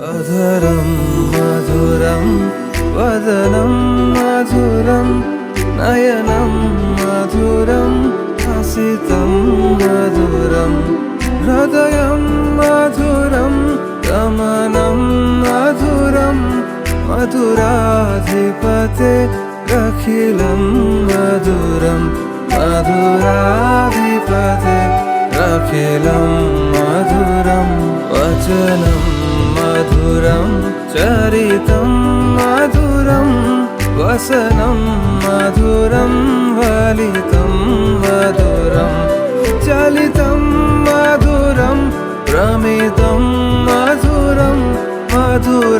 अधरं मधुरं वदनं मधुरं नयनं मधुरं हसितं मधुरं हृदयं मधुरं गमनं मधुरं मधुराधिपते अखिलं मधुरं मधुराधिपते अखिलं मधुरं वचनं मधुरं चरितं मधुरं वसनं मधुरं वलितं मधुरं चलितं मधुरं प्रमितं मधुरं मधुराधिपते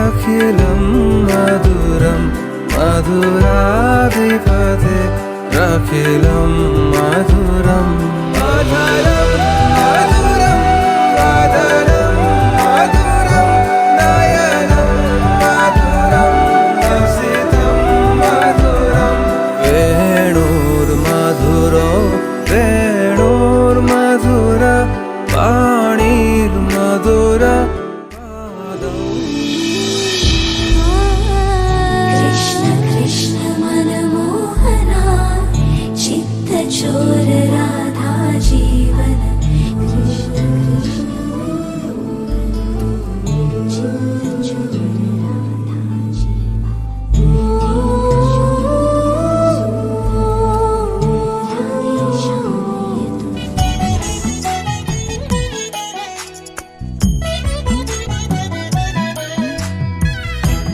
अखिलं मधुरं मधुराधिपते अखिलं मधुरं मधुरं मधुरं वदनं मधुरं नयनं मधुरं हसितं मधुरं वेणुर्मधुरो वेणुर्मधुर वाणीर्मधुर कृष्ण कृष्ण मनमोहना चित्तचोर राधा जीवन कृष्ण चित्तचोर राधा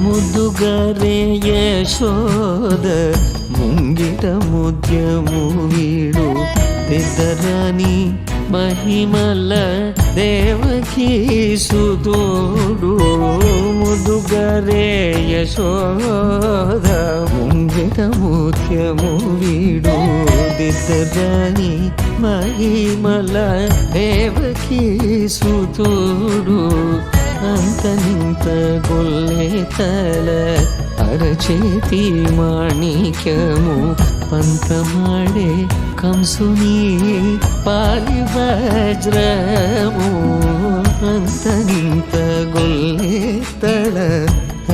ముద్దుగారే యశోద ముంగిట ముద్యము వీడు పెద్దరాని మహిమల దేవకీ సుతుడు ముద్దుగారే యశోద ముంగిట ముద్యము వీడు పెద్దరాని మహిమల దేవకీ సుతుడు అంతనింత గొల్లెతల అరచేతి మాణిక్యము పంతమాడే కంసుని పాలి వజ్రము అంతనింత గొల్లెతల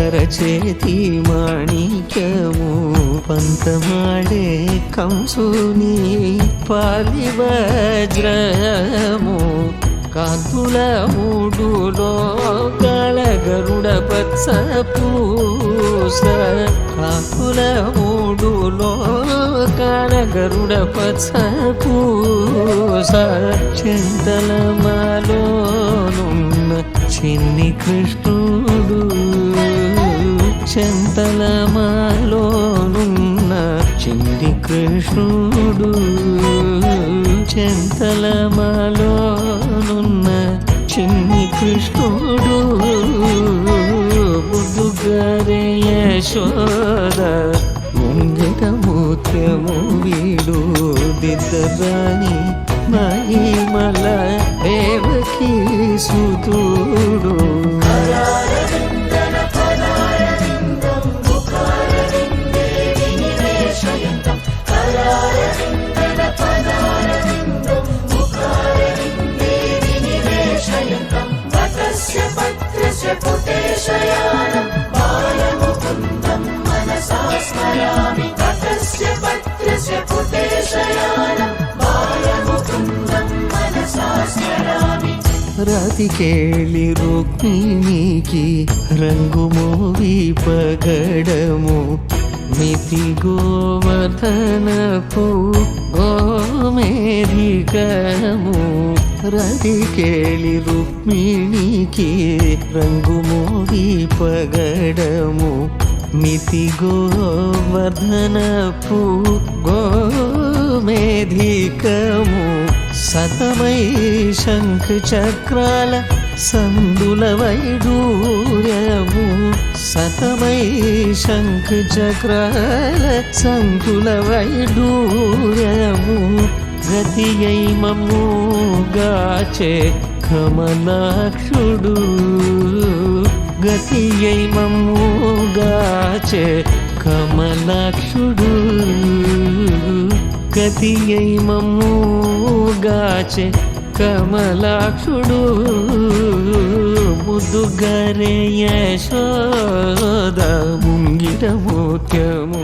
అరచేతి మాణిక్యము పంతమాడే కంసుని పాలి వజ్రము కాంతుల మూడులో గరుడ పచ్చ పూస కాంతుల మూడులో గరుడ పచ్చ పూస చింతలమాలోనున్న చిన్ని కృష్ణుడు చింతలమాలోనున్న చిన్ని కృష్ణుడు చింతలమాలోనున్న చిన్ని కృష్ణుడు ముద్దుగారే యశోద ముంగిట ముత్యము వీడు దిద్దరాని మహిమల దేవకీ సుతుడు पुटेशयानं बालमुकुन्दं मनसा स्मरामि तटस्य पत्रस्य पुटेशयानं बालमुकुन्दं मनसा स्मरामि రాతికేళి రుక్మిణికి రంగుమోవి పగడము మితి గోవర్ధనకు గోమేధికము రాతికేళి రుక్మిణికి రంగుమోవి పగడము మితి గోవర్ధనపు గోమేధికము వివేకము సతమై శంఖ చక్రాల సందుల వైడూర్యము సతమై శంఖ చక్రాల సంతుల వైడూర్యము గతియై మమ్ము గాచే కమలాక్షుడు గతియై మమ్ము గాచే కమలాక్షుడు గతియై మమ్ము గాచే కమలాక్షుడు ముద్దుగరే యశోద ముంగిట ముత్యము